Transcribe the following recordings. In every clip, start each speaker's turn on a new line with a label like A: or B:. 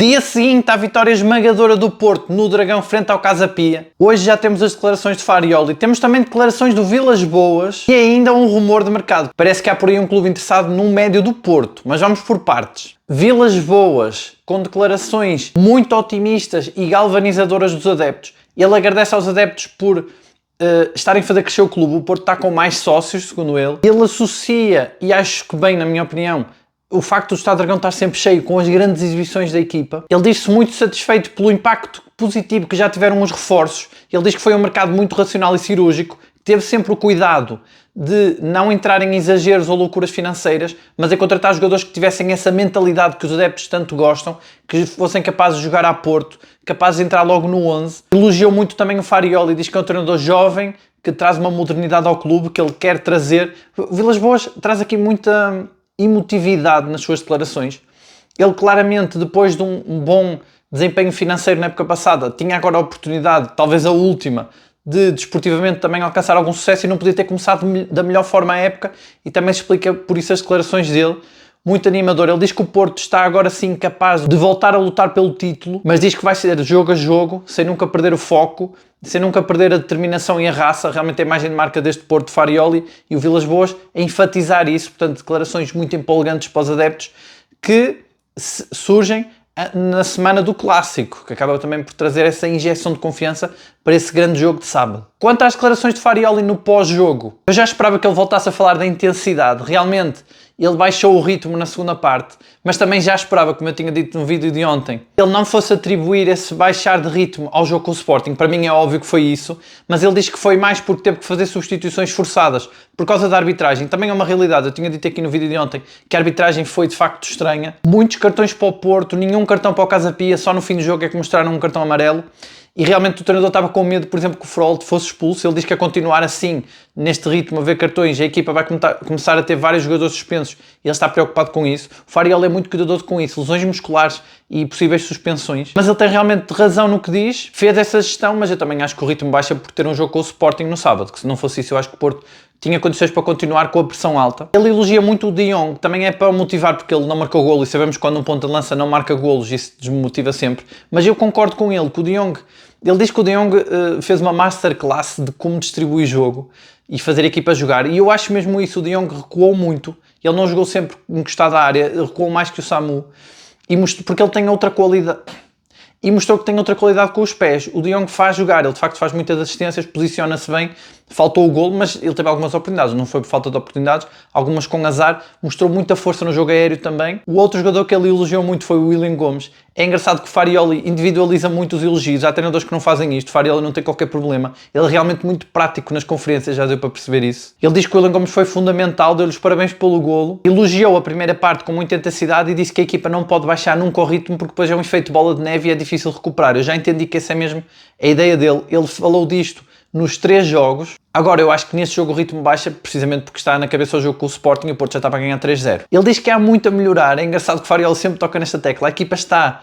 A: Dia seguinte à vitória esmagadora do Porto no Dragão frente ao Casa Pia. Hoje já temos as declarações de Farioli, temos também declarações do Vilas Boas e ainda um rumor de mercado. Parece que há por aí um clube interessado num médio do Porto, mas vamos por partes. Vilas Boas, com declarações muito otimistas e galvanizadoras dos adeptos. Ele agradece aos adeptos por estarem a fazer crescer o clube. O Porto está com mais sócios, segundo ele. Ele associa, e acho que bem, na minha opinião, o facto do Estádio Dragão estar sempre cheio com as grandes exibições da equipa. Ele diz-se muito satisfeito pelo impacto positivo que já tiveram os reforços. Ele diz que foi um mercado muito racional e cirúrgico, teve sempre o cuidado de não entrar em exageros ou loucuras financeiras, mas em contratar jogadores que tivessem essa mentalidade que os adeptos tanto gostam, que fossem capazes de jogar a Porto, capazes de entrar logo no 11. Elogiou muito também o Farioli, diz que é um treinador jovem, que traz uma modernidade ao clube, que ele quer trazer. Vilas Boas traz aqui muita emotividade nas suas declarações. Ele claramente, depois de um bom desempenho financeiro na época passada, tinha agora a oportunidade, talvez a última, de desportivamente também alcançar algum sucesso e não podia ter começado da melhor forma a época, e também se explica por isso as declarações dele. Muito animador. Ele diz que o Porto está agora sim capaz de voltar a lutar pelo título, mas diz que vai ser jogo a jogo, sem nunca perder o foco, sem nunca perder a determinação e a raça. Realmente a imagem de marca deste Porto de Farioli e o Vilas Boas a enfatizar isso. Portanto, declarações muito empolgantes para os adeptos que surgem na semana do Clássico, que acaba também por trazer essa injeção de confiança para esse grande jogo de sábado. Quanto às declarações de Farioli no pós-jogo, eu já esperava que ele voltasse a falar da intensidade. Realmente, ele baixou o ritmo na segunda parte, mas também já esperava, como eu tinha dito no vídeo de ontem, que ele não fosse atribuir esse baixar de ritmo ao jogo com o Sporting. Para mim é óbvio que foi isso, mas ele diz que foi mais porque teve que fazer substituições forçadas por causa da arbitragem. Também é uma realidade. Eu tinha dito aqui no vídeo de ontem que a arbitragem foi de facto estranha. Muitos cartões para o Porto, nenhum cartão para o Casa Pia, só no fim do jogo é que mostraram um cartão amarelo. E realmente o treinador estava com medo, por exemplo, que o Froholt fosse expulso. Ele diz que a continuar assim, neste ritmo, a ver cartões, a equipa vai começar a ter vários jogadores suspensos e ele está preocupado com isso. O Farioli é muito cuidadoso com isso, lesões musculares e possíveis suspensões. Mas ele tem realmente razão no que diz, fez essa gestão, mas eu também acho que o ritmo baixa por ter um jogo com o Sporting no sábado, que se não fosse isso eu acho que o Porto tinha condições para continuar com a pressão alta. Ele elogia muito o De Jong, também é para motivar porque ele não marcou golo e sabemos que quando um ponta de lança não marca golos isso desmotiva sempre. Mas eu concordo com ele, que o De Jong, ele diz que o De Jong fez uma masterclass de como distribuir jogo e fazer a equipa jogar, e eu acho mesmo isso. O De Jong recuou muito, ele não jogou sempre encostado à área, ele recuou mais que o Samu, porque ele tem outra qualidade. E mostrou que tem outra qualidade com os pés. O De Jong faz jogar, ele de facto faz muitas assistências, posiciona-se bem, faltou o golo, mas ele teve algumas oportunidades, não foi por falta de oportunidades, algumas com azar, mostrou muita força no jogo aéreo também. O outro jogador que ele elogiou muito foi o William Gomes. É engraçado que o Farioli individualiza muito os elogios, há treinadores que não fazem isto, o Farioli não tem qualquer problema, ele é realmente muito prático nas conferências, já deu para perceber isso. Ele diz que o William Gomes foi fundamental, deu-lhe os parabéns pelo golo, elogiou a primeira parte com muita intensidade e disse que a equipa não pode baixar nunca o ritmo porque depois é um efeito bola de neve e é difícil recuperar. Eu já entendi que essa é mesmo a ideia dele, ele falou disto nos 3 jogos. Agora, eu acho que neste jogo o ritmo baixa precisamente porque está na cabeça o jogo com o Sporting e o Porto já está para ganhar 3-0. Ele diz que há muito a melhorar, é engraçado que o Farioli sempre toca nesta tecla, a equipa está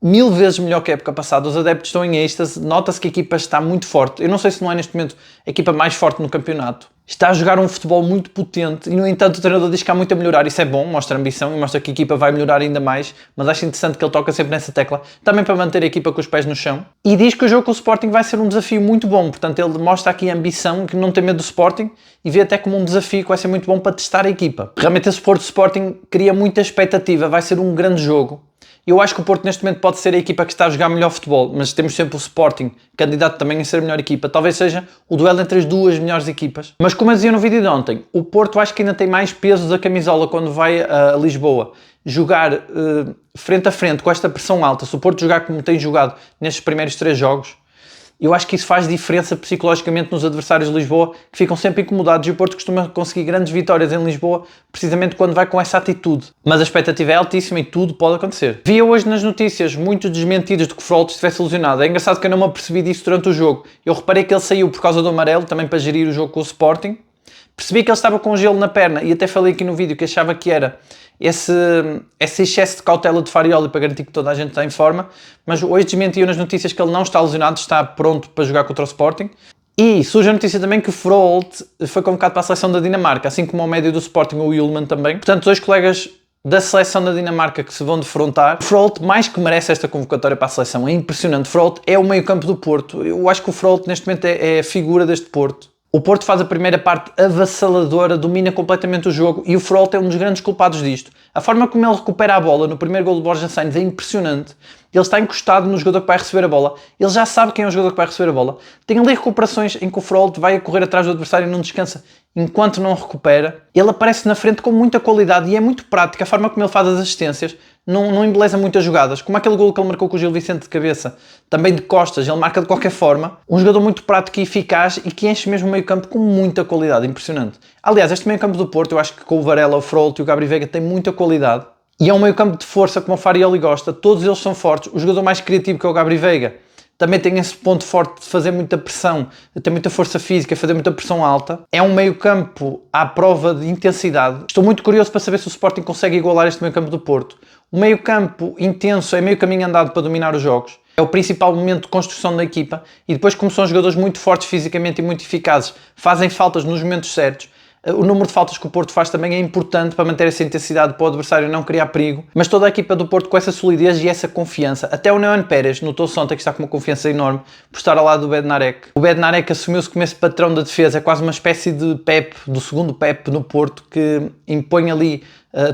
A: 1000 vezes melhor que a época passada, os adeptos estão em êxtase, nota-se que a equipa está muito forte. Eu não sei se não é neste momento a equipa mais forte no campeonato. Está a jogar um futebol muito potente e, no entanto, o treinador diz que há muito a melhorar. Isso é bom, mostra ambição e mostra que a equipa vai melhorar ainda mais, mas acho interessante que ele toca sempre nessa tecla, também para manter a equipa com os pés no chão. E diz que o jogo com o Sporting vai ser um desafio muito bom, portanto ele mostra aqui a ambição, que não tem medo do Sporting e vê até como um desafio que vai ser muito bom para testar a equipa. Realmente esse Porto Sporting cria muita expectativa, vai ser um grande jogo. Eu acho que o Porto neste momento pode ser a equipa que está a jogar melhor futebol, mas temos sempre o Sporting, candidato também a ser a melhor equipa. Talvez seja o duelo entre as duas melhores equipas. Mas como eu dizia no vídeo de ontem, o Porto acho que ainda tem mais peso da camisola quando vai a Lisboa. Jogar frente a frente com esta pressão alta, se o Porto jogar como tem jogado nestes primeiros 3 jogos, eu acho que isso faz diferença psicologicamente nos adversários de Lisboa, que ficam sempre incomodados, e o Porto costuma conseguir grandes vitórias em Lisboa precisamente quando vai com essa atitude. Mas a expectativa é altíssima e tudo pode acontecer. Via hoje nas notícias muitos desmentidos de que o Froholt estivesse lesionado. É engraçado que eu não me apercebi disso durante o jogo. Eu reparei que ele saiu por causa do amarelo, também para gerir o jogo com o Sporting. Percebi que ele estava com gelo na perna e até falei aqui no vídeo que achava que era esse excesso de cautela de Farioli para garantir que toda a gente está em forma, mas hoje desmentiu nas notícias que ele não está lesionado, está pronto para jogar contra o Sporting. E surge a notícia também que o Froholt foi convocado para a seleção da Dinamarca, assim como o médio do Sporting, o Ullmann também. Portanto, 2 colegas da seleção da Dinamarca que se vão defrontar. O Froholt mais que merece esta convocatória para a seleção, é impressionante. O Froholt é o meio-campo do Porto. Eu acho que o Froholt neste momento é a figura deste Porto. O Porto faz a primeira parte avassaladora, domina completamente o jogo e o Froholt é um dos grandes culpados disto. A forma como ele recupera a bola no primeiro gol do Borja Sainz é impressionante. Ele está encostado no jogador que vai receber a bola. Ele já sabe quem é o jogador que vai receber a bola. Tem ali recuperações em que o Froholt vai a correr atrás do adversário e não descansa enquanto não recupera. Ele aparece na frente com muita qualidade e é muito prático. A forma como ele faz as assistências não embeleza muitas jogadas. Como aquele gol que ele marcou com o Gil Vicente de cabeça, também de costas, ele marca de qualquer forma. Um jogador muito prático e eficaz e que enche mesmo o meio campo com muita qualidade. Impressionante. Aliás, este meio campo do Porto, eu acho que com o Varela, o Froholt e o Gabri Veiga tem muita qualidade. E é um meio campo de força como o Farioli gosta. Todos eles são fortes. O jogador mais criativo que é o Gabri Veiga também tem esse ponto forte de fazer muita pressão, de ter muita força física, fazer muita pressão alta. É um meio campo à prova de intensidade. Estou muito curioso para saber se o Sporting consegue igualar este meio campo do Porto. O meio campo intenso é meio caminho andado para dominar os jogos. É o principal momento de construção da equipa. E depois, como são jogadores muito fortes fisicamente e muito eficazes, fazem faltas nos momentos certos. O número de faltas que o Porto faz também é importante para manter essa intensidade para o adversário não criar perigo. Mas toda a equipa do Porto com essa solidez e essa confiança. Até o Neon Pérez notou-se ontem que está com uma confiança enorme por estar ao lado do Bednarek. O Bednarek assumiu-se como esse patrão da defesa. É quase uma espécie de Pep, do segundo Pep no Porto, que impõe ali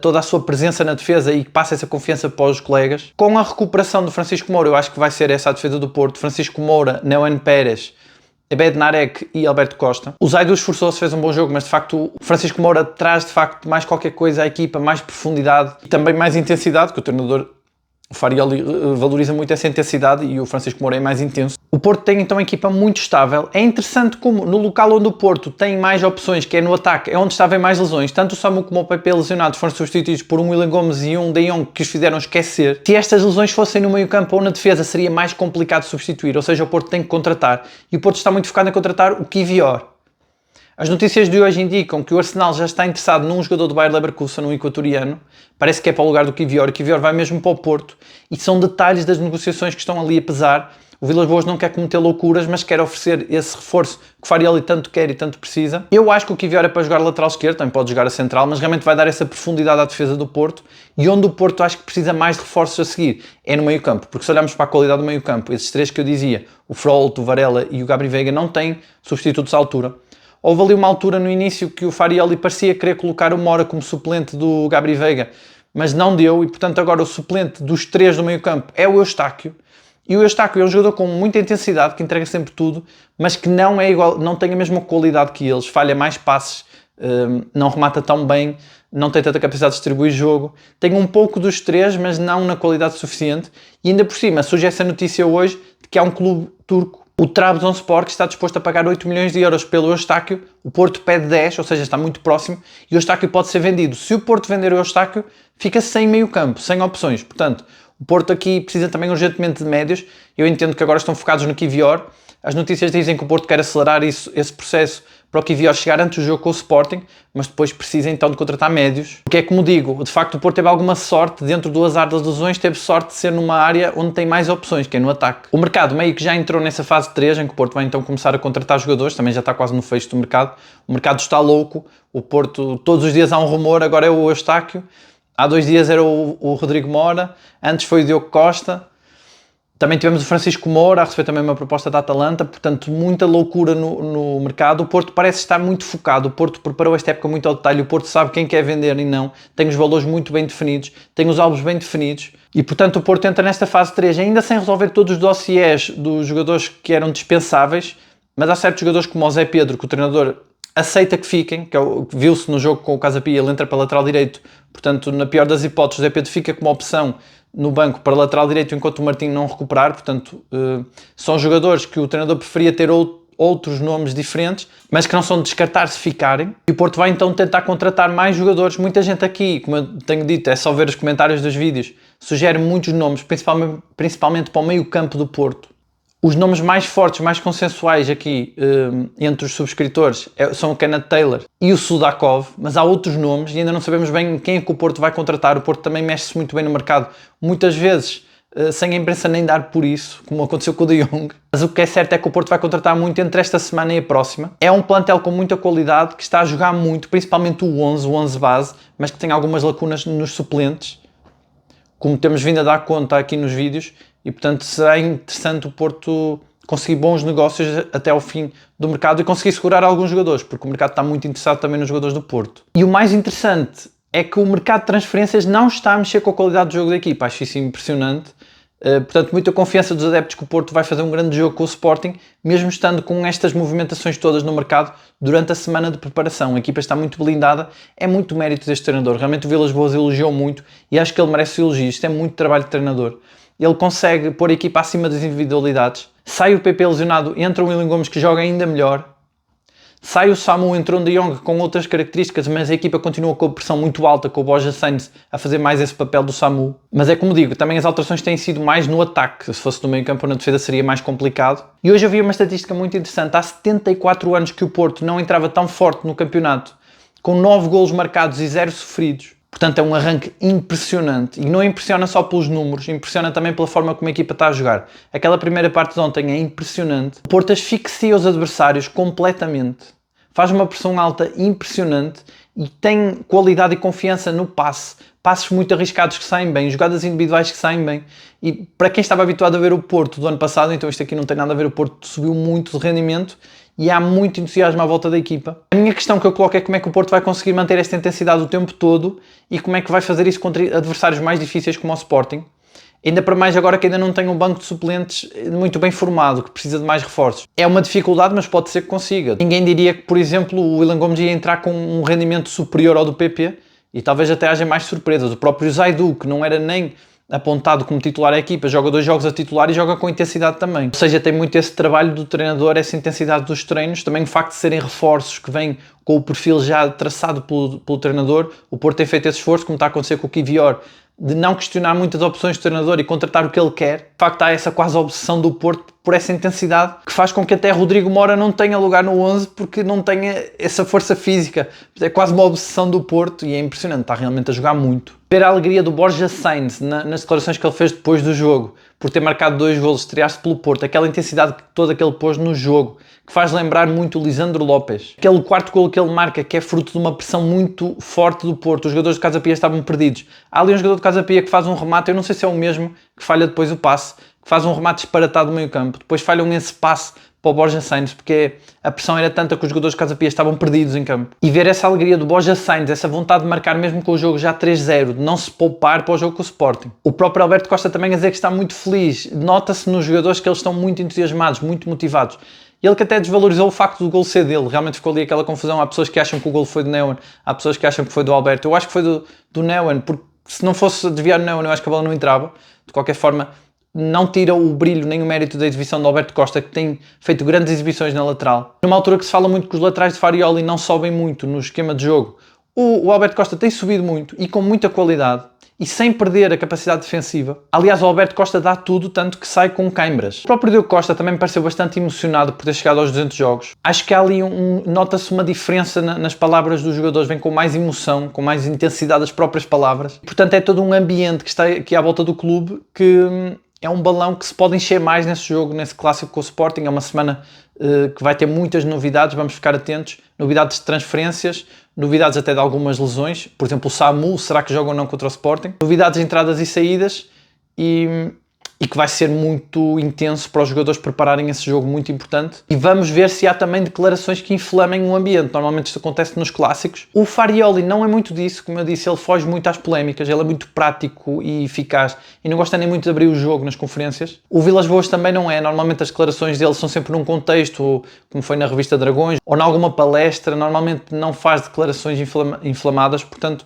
A: toda a sua presença na defesa e que passa essa confiança para os colegas. Com a recuperação do Francisco Moura, eu acho que vai ser essa a defesa do Porto. Francisco Moura, Neon Pérez, Bednarek e Alberto Costa. O Zaidu esforçou-se, fez um bom jogo, mas de facto o Francisco Moura traz de facto mais qualquer coisa à equipa, mais profundidade e também mais intensidade, que o treinador, o Farioli, valoriza muito essa intensidade e o Francisco Moura é mais intenso. O Porto tem então uma equipa muito estável. É interessante como no local onde o Porto tem mais opções, que é no ataque, é onde estavam mais lesões. Tanto o Samu como o Pepe lesionados foram substituídos por um William Gomes e um De Jong que os fizeram esquecer. Se estas lesões fossem no meio campo ou na defesa, seria mais complicado de substituir. Ou seja, o Porto tem que contratar. E o Porto está muito focado em contratar o Kiwior. As notícias de hoje indicam que o Arsenal já está interessado num jogador do Bayer Leverkusen, um equatoriano. Parece que é para o lugar do Kiwior. O Kiwior vai mesmo para o Porto. E são detalhes das negociações que estão ali a pesar. O Vilas Boas não quer cometer loucuras, mas quer oferecer esse reforço que o Farioli tanto quer e tanto precisa. Eu acho que o Kiwior é para jogar lateral esquerdo, também pode jogar a central, mas realmente vai dar essa profundidade à defesa do Porto. E onde o Porto acho que precisa mais de reforços a seguir é no meio campo. Porque se olharmos para a qualidade do meio campo, esses três que eu dizia, o Froholt, o Varela e o Gabri Veiga, não têm substitutos à altura. Houve ali uma altura no início que o Farioli parecia querer colocar o Mora como suplente do Gabri Veiga, mas não deu e, portanto, agora o suplente dos três do meio campo é o Eustáquio. E o Eustáquio é um jogador com muita intensidade, que entrega sempre tudo, mas que não é igual, não tem a mesma qualidade que eles, falha mais passes, não remata tão bem, não tem tanta capacidade de distribuir jogo. Tem um pouco dos três, mas não na qualidade suficiente. E ainda por cima, surge essa notícia hoje de que há um clube turco, o Trabzonspor, que está disposto a pagar 8 milhões de euros pelo Eustáquio. O Porto pede 10, ou seja, está muito próximo, e o Eustáquio pode ser vendido. Se o Porto vender o Eustáquio, fica sem meio campo, sem opções. Portanto, o Porto aqui precisa também urgentemente de médios. Eu entendo que agora estão focados no Kiwior. As notícias dizem que o Porto quer acelerar esse processo para o Kiwior chegar antes do jogo com o Sporting, mas depois precisa então de contratar médios. Porque é como digo, de facto o Porto teve alguma sorte, dentro do azar das lesões, teve sorte de ser numa área onde tem mais opções, que é no ataque. O mercado meio que já entrou nessa fase 3, em que o Porto vai então começar a contratar jogadores, também já está quase no fecho do mercado. O mercado está louco, o Porto, todos os dias há um rumor, agora é o Eustáquio. Há 2 dias era o Rodrigo Mora, antes foi o Diogo Costa, também tivemos o Francisco Moura a receber também uma proposta da Atalanta, portanto muita loucura no mercado. O Porto parece estar muito focado, o Porto preparou esta época muito ao detalhe, o Porto sabe quem quer vender e não, tem os valores muito bem definidos, tem os alvos bem definidos e portanto o Porto entra nesta fase 3 ainda sem resolver todos os dossiers dos jogadores que eram dispensáveis, mas há certos jogadores como o Zé Pedro, que o treinador aceita que fiquem, que viu-se no jogo com o Casa Pia, ele entra para lateral direito, portanto, na pior das hipóteses, o Zé Pedro fica como opção no banco para lateral direito enquanto o Martim não recuperar, portanto, são jogadores que o treinador preferia ter outros nomes diferentes, mas que não são de descartar se ficarem. E o Porto vai então tentar contratar mais jogadores. Muita gente aqui, como eu tenho dito, é só ver os comentários dos vídeos, sugere muitos nomes, principalmente para o meio campo do Porto. Os nomes mais fortes, mais consensuais aqui entre os subscritores são o Kenneth Taylor e o Sudakov, mas há outros nomes e ainda não sabemos bem quem é que o Porto vai contratar. O Porto também mexe-se muito bem no mercado. Muitas vezes sem a imprensa nem dar por isso, como aconteceu com o De Jong. Mas o que é certo é que o Porto vai contratar muito entre esta semana e a próxima. É um plantel com muita qualidade, que está a jogar muito, principalmente o 11 base, mas que tem algumas lacunas nos suplentes, como temos vindo a dar conta aqui nos vídeos, e portanto será interessante o Porto conseguir bons negócios até ao fim do mercado e conseguir segurar alguns jogadores, porque o mercado está muito interessado também nos jogadores do Porto. E o mais interessante é que o mercado de transferências não está a mexer com a qualidade do jogo da equipa. Acho isso impressionante. Portanto, muita confiança dos adeptos que o Porto vai fazer um grande jogo com o Sporting, mesmo estando com estas movimentações todas no mercado durante a semana de preparação. A equipa está muito blindada, é muito mérito deste treinador. Realmente o Vilas Boas elogiou muito e acho que ele merece o elogio. Isto é muito trabalho de treinador. Ele consegue pôr a equipa acima das individualidades. Sai o PP lesionado, entra o Willian Gomes que joga ainda melhor. Sai o Samu, entrou um De Jong com outras características, mas a equipa continua com a pressão muito alta, com o Borja Sainz a fazer mais esse papel do Samu. Mas é como digo, também as alterações têm sido mais no ataque. Se fosse no meio campo ou na defesa seria mais complicado. E hoje eu vi uma estatística muito interessante. Há 74 anos que o Porto não entrava tão forte no campeonato, com 9 golos marcados e 0 sofridos. Portanto, é um arranque impressionante. E não impressiona só pelos números, impressiona também pela forma como a equipa está a jogar. Aquela primeira parte de ontem é impressionante. O Porto asfixia os adversários completamente. Faz uma pressão alta impressionante e tem qualidade e confiança no passe. Passes muito arriscados que saem bem, jogadas individuais que saem bem. E para quem estava habituado a ver o Porto do ano passado, então isto aqui não tem nada a ver, o Porto subiu muito de rendimento e há muito entusiasmo à volta da equipa. A minha questão que eu coloco é como é que o Porto vai conseguir manter esta intensidade o tempo todo e como é que vai fazer isso contra adversários mais difíceis como o Sporting. Ainda para mais agora que ainda não tem um banco de suplentes muito bem formado, que precisa de mais reforços. É uma dificuldade, mas pode ser que consiga. Ninguém diria que, por exemplo, o Willian Gomes ia entrar com um rendimento superior ao do PP e talvez até haja mais surpresas. O próprio Zaidu, que não era nem apontado como titular à equipa, joga 2 jogos a titular e joga com intensidade também. Ou seja, tem muito esse trabalho do treinador, essa intensidade dos treinos, também o facto de serem reforços que vêm com o perfil já traçado pelo treinador. O Porto tem feito esse esforço, como está a acontecer com o Kivior, de não questionar muitas opções do treinador e contratar o que ele quer. De facto, há essa quase obsessão do Porto por essa intensidade que faz com que até Rodrigo Mora não tenha lugar no 11 porque não tenha essa força física. É quase uma obsessão do Porto e é impressionante, está realmente a jogar muito. Ver a alegria do Borja Sainz nas declarações que ele fez depois do jogo, por ter marcado 2 golos, estrear-se pelo Porto, aquela intensidade toda que ele pôs no jogo, que faz lembrar muito o Lisandro Lopes. Aquele quarto golo que ele marca, que é fruto de uma pressão muito forte do Porto. Os jogadores do Casa Pia estavam perdidos. Há ali um jogador do Casa Pia que faz um remate, eu não sei se é o mesmo, que falha depois o passe, que faz um remate disparatado no meio campo. Depois falham esse passe para o Borja Sainz, porque a pressão era tanta que os jogadores do Casa Pia estavam perdidos em campo. E ver essa alegria do Borja Sainz, essa vontade de marcar mesmo com o jogo já 3-0, de não se poupar para o jogo com o Sporting. O próprio Alberto Costa também a dizer que está muito feliz. Nota-se nos jogadores que eles estão muito entusiasmados, muito motivados. Ele que até desvalorizou o facto do gol ser dele. Realmente ficou ali aquela confusão. Há pessoas que acham que o gol foi do Neumann, há pessoas que acham que foi do Alberto. Eu acho que foi do Neumann, porque se não fosse desviar o Neumann, eu acho que a bola não entrava. De qualquer forma, não tira o brilho nem o mérito da exibição do Alberto Costa, que tem feito grandes exibições na lateral. Numa altura que se fala muito que os laterais de Farioli não sobem muito no esquema de jogo, o Alberto Costa tem subido muito e com muita qualidade e sem perder a capacidade defensiva. Aliás, o Alberto Costa dá tudo, tanto que sai com câimbras. O próprio Diogo Costa também me pareceu bastante emocionado por ter chegado aos 200 jogos. Acho que há ali nota-se uma diferença nas palavras dos jogadores, vem com mais emoção, com mais intensidade das próprias palavras. Portanto, é todo um ambiente que está aqui à volta do clube que é um balão que se pode encher mais nesse jogo, nesse clássico com o Sporting. É uma semana que vai ter muitas novidades, vamos ficar atentos. Novidades de transferências, novidades até de algumas lesões. Por exemplo, o Samu, será que joga ou não contra o Sporting? Novidades de entradas e saídas e que vai ser muito intenso para os jogadores prepararem esse jogo muito importante. E vamos ver se há também declarações que inflamem o ambiente. Normalmente isto acontece nos clássicos. O Farioli não é muito disso, como eu disse, ele foge muito às polémicas, ele é muito prático e eficaz e não gosta nem muito de abrir o jogo nas conferências. O Vilas Boas também não é, normalmente as declarações dele são sempre num contexto, como foi na revista Dragões, ou em alguma palestra, normalmente não faz declarações inflamadas, portanto,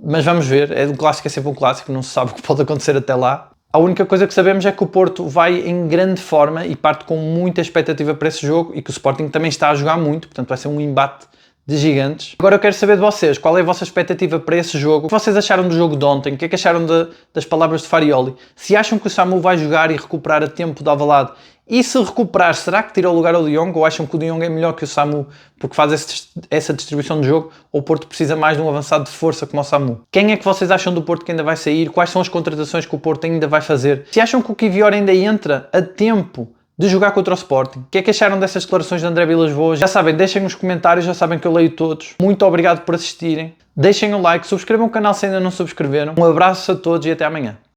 A: mas vamos ver, um clássico é sempre um clássico, não se sabe o que pode acontecer até lá. A única coisa que sabemos é que o Porto vai em grande forma e parte com muita expectativa para esse jogo e que o Sporting também está a jogar muito, portanto vai ser um embate de gigantes. Agora eu quero saber de vocês, qual é a vossa expectativa para esse jogo? O que vocês acharam do jogo de ontem? O que é que acharam das palavras de Farioli? Se acham que o Samu vai jogar e recuperar a tempo de Alvalade E se recuperar, será que tira o lugar ao De Jong? Ou acham que o De Jong é melhor que o Samu porque faz essa distribuição de jogo? Ou o Porto precisa mais de um avançado de força como o Samu? Quem é que vocês acham do Porto que ainda vai sair? Quais são as contratações que o Porto ainda vai fazer? Se acham que o Kiwior ainda entra a tempo de jogar contra o Sporting? O que é que acharam dessas declarações de André Vilas-Boas? Já sabem, deixem nos comentários, já sabem que eu leio todos. Muito obrigado por assistirem. Deixem o like, subscrevam o canal se ainda não subscreveram. Um abraço a todos e até amanhã.